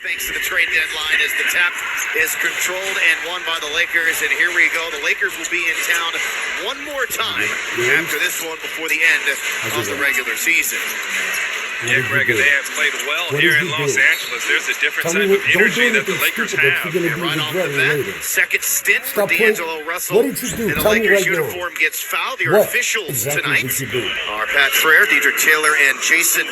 thanks to the trade deadline, as the tap is controlled and won by the Lakers. And here we go. The Lakers will be in town one more time after this one before the end of the regular season. Yeah, Greg, and they have played well here in Los Angeles. There's a different type of energy that the Lakers have. And right off the bat, second stint for D'Angelo Russell. What did you do? And the Tell me Lakers right uniform now. gets fouled. The What officials exactly tonight did you do? are Pat Frere, Deidre Taylor, and Jason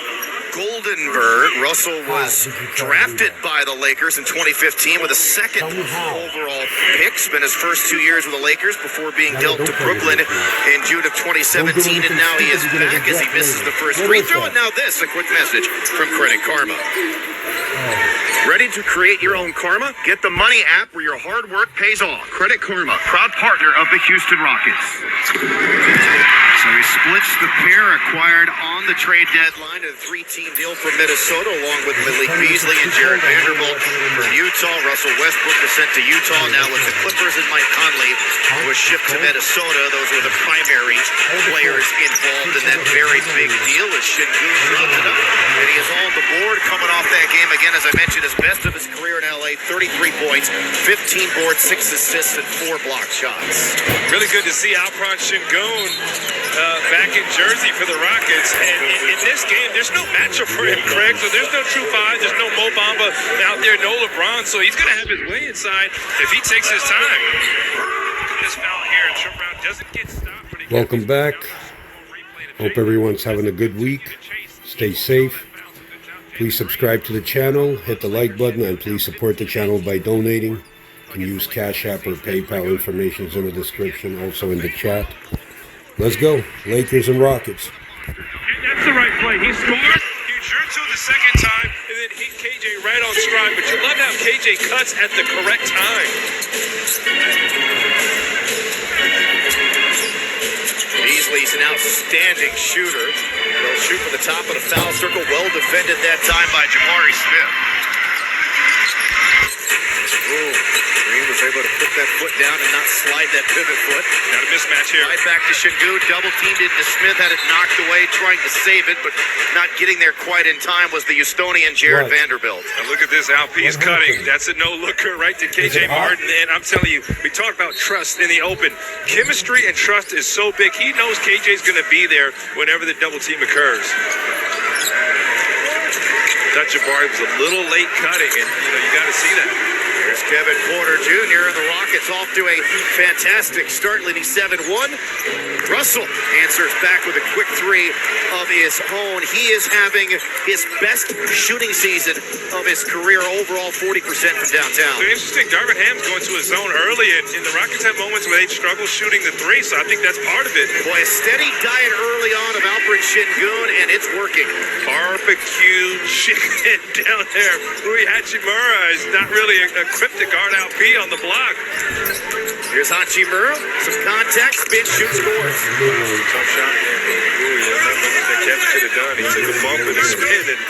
Goldenberg. Russell was drafted by the Lakers in 2015 with a second overall pick. Spent his first 2 years with the Lakers before being dealt to Brooklyn in June of 2017, and now he is back as he misses the first free throw. And now this, a quick message from Credit Karma. Ready to create your own karma? Get the Money app where your hard work pays off. Credit Karma, proud partner of the Houston Rockets. So he splits the pair acquired on the trade deadline, a three-team deal from Minnesota, along with Malik Beasley and Jared Vanderbilt from Utah. Russell Westbrook was sent to Utah, now with the Clippers, and Mike Conley was shipped to Minnesota. Those were the primary players involved in that very big deal, as Şengün dropped it up. And he is on the board coming off that game again, as I mentioned, his best of his career in LA, 33 points, 15 boards, 6 assists, and 4 block shots. Really good to see Alperen Şengün back in Jersey for the Rockets. And in this game, there's no matchup for him, Craig. So there's no true five. There's no Mo Bamba out there, no LeBron. So he's going to have his way inside if he takes his time. Look at this foul here. And Trent Brown doesn't get stopped. But Welcome back. Hope everyone's having a good week. Stay safe. Please subscribe to the channel, hit the like button, and please support the channel by donating. You can use Cash App or PayPal. Information is in the description, also in the chat. Let's go, Lakers and Rockets. And that's the right play. He scored. He drew to the second time and then hit KJ right on stride. But you love how KJ cuts at the correct time. Beasley's an outstanding shooter. He'll shoot from the top of the foul circle. Well defended that time by Jabari Smith. Green was able to put that foot down and not slide that pivot foot. Got a mismatch here. Right back to Şengün. Double teamed into Smith. Had it knocked away, trying to save it, but not getting there quite in time was the Houstonian Jared Vanderbilt. Now look at this. Alp is cutting. That's a no-looker right to KJ Martin. And I'm telling you, we talk about trust in the open. Chemistry and trust is so big. He knows KJ's going to be there whenever the double team occurs. That Jabari was a little late cutting, and you got to see that. Here's Kevin Porter Jr. and the Rockets off to a fantastic start, leading 7-1. Russell answers back with a quick three of his own. He is having his best shooting season of his career overall, 40% from downtown. So interesting, Darvin Ham's going to a zone early, and the Rockets have moments where they struggle shooting the three, so I think that's part of it. Boy, a steady diet early on of Alperen Şengün, and it's working. Barbecue chicken down there. Rui Hachimura is not really equipped to guard out P on the block. Here's Hachimura, some contact, spin, shoot, scores. Tough shot there. That Kevin could have done. He took a bump and a spin and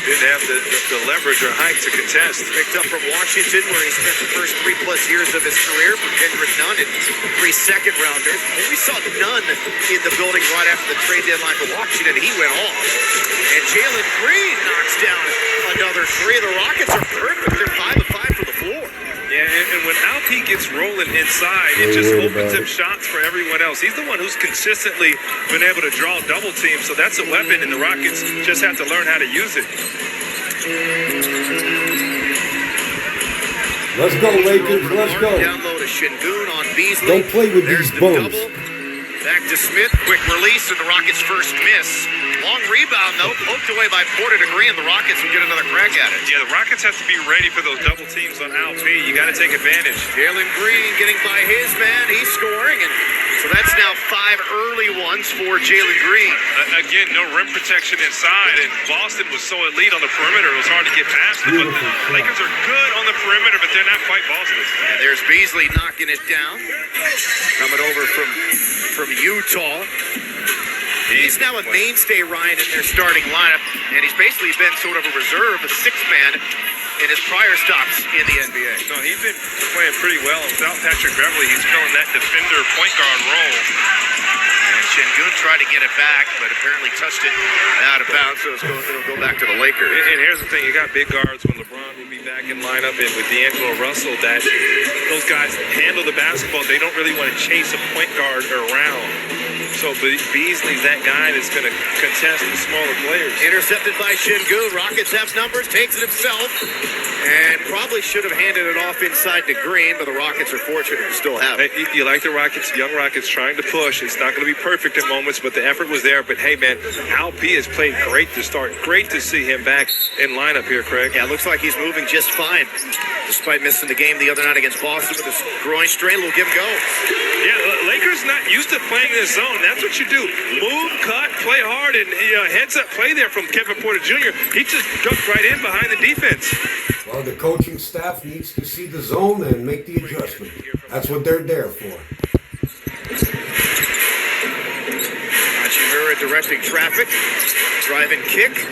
didn't have the leverage or height to contest. Picked up from Washington, where he spent the first 3+ years of his career. For Kendrick Nunn and 3 second-rounders. And we saw Nunn in the building right after the trade deadline for Washington. He went off. And Jalen Green knocks down another three. The Rockets are perfect. They're 5 of 5 from the floor. Yeah, and when Alp gets rolling inside, it just opens up shots for everyone else. He's the one who's consistently been able to draw double teams, so that's a weapon, and the Rockets just have to learn how to use it. Let's go, Lakers. Let's go. Download a Şengün on Beasley. Don't play with There's these the bums. double. Back to Smith. Quick release, and the Rockets' first miss. Long rebound, though. Poked away by Porter to Green, and the Rockets will get another crack at it. Yeah, the Rockets have to be ready for those double teams on Alp. You got to take advantage. Jalen Green getting by his man. He's scoring, and so that's now 5 early ones for Jalen Green. Again, no rim protection inside, and Boston was so elite on the perimeter, it was hard to get past them. But the Lakers are good on the perimeter, but they're not quite Boston. And there's Beasley knocking it down. Coming over from Utah. He's now a mainstay, Ryan, in their starting lineup, and he's basically been sort of a reserve, a sixth man in his prior stops in the NBA. No, he's been playing pretty well. Without Patrick Beverley, he's filling that defender point guard role. And Şengün tried to get it back, but apparently touched it out of bounds, so it'll go back to the Lakers. And here's the thing, you got big guards when LeBron will be back in lineup, and with D'Angelo Russell, that those guys handle the basketball. They don't really want to chase a point guard around. So Beasley's that guy that's going to contest the smaller players. Intercepted by Şengün. Rockets have numbers, takes it himself, and probably should have handed it off inside to Green, but the Rockets are fortunate to still have it. Hey, you like the Rockets, young Rockets trying to push. It's not going to be perfect in moments, but the effort was there. But hey, man, Al P has played great to start. Great to see him back in lineup here, Craig. Yeah, looks like he's moving just fine, despite missing the game the other night against Boston with his groin strain. We'll give him go. Yeah, Lakers not used to playing this zone. That's what you do. Move, cut, play hard, and heads up play there from Kevin Porter Jr. He just jumped right in behind the defense. Well, the coaching staff needs to see the zone and make the adjustment. That's what they're there for. Hachimura directing traffic, driving kick.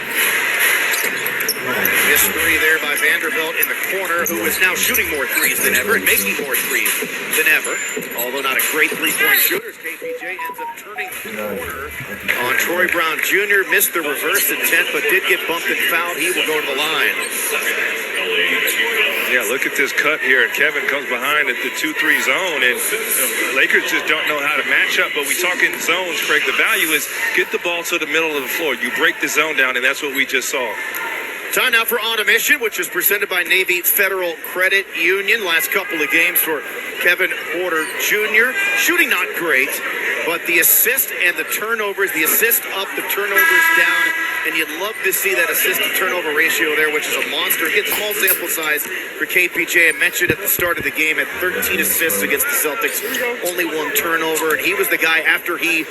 Missed three there by Vanderbilt in the corner, who is now shooting more threes than ever and making more threes than ever. Although not a great three-point shooter, KPJ ends up turning the corner on Troy Brown Jr. Missed the reverse intent, but did get bumped and fouled. He will go to the line. Yeah, look at this cut here, and Kevin comes behind at the 2-3 zone, and Lakers just don't know how to match up. But we talk in zones, Craig. The value is get the ball to the middle of the floor. You break the zone down, and that's what we just saw. Time now for On a Mission, which is presented by Navy Federal Credit Union. Last couple of games for Kevin Porter Jr. Shooting not great, but the assist and the turnovers, the assist up, the turnovers down, and you'd love to see that assist-to-turnover ratio there, which is a monster. Again, small sample size for KPJ. I mentioned at the start of the game, at 13 assists against the Celtics, only one turnover, and he was the guy after he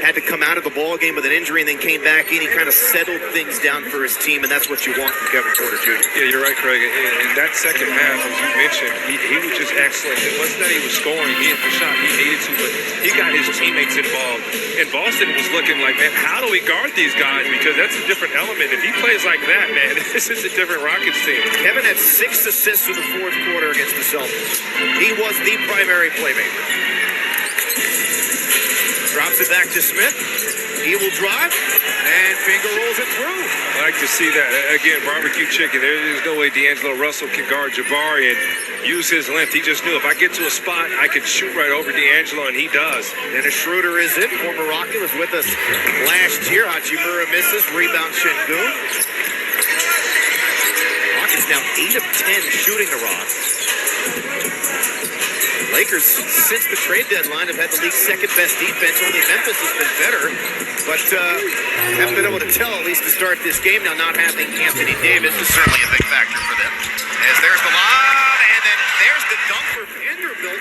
had to come out of the ball game with an injury and then came back in. He kind of settled things down for his team, and that's what you want from Kevin Porter Jr. Yeah, you're right, Craig. In that second half, as you mentioned, he was just excellent. It wasn't that he was scoring. He hit the shot he needed to, but he got his teammates involved. And Boston was looking like, man, how do we guard these guys? Because that's a different element. If he plays like that, man, this is a different Rockets team. Kevin had 6 assists in the fourth quarter against the Celtics. He was the primary playmaker. Drops it back to Smith. He will drive and finger rolls it through. I like to see that. Again, barbecue chicken. There's no way D'Angelo Russell can guard Jabari and use his length. He just knew if I get to a spot, I could shoot right over D'Angelo, and he does. Dennis Schroeder is in. Former Rocket was with us last year. Hachimura misses. Rebound Şengün. Rockets now 8 of 10 shooting the rock. Lakers, since the trade deadline, have had the league's second-best defense. Only Memphis has been better, but haven't been able to tell, at least to start this game. Now, not having Anthony Davis is certainly a big factor for them. As there's the lob, and then there's the dunk for Vanderbilt.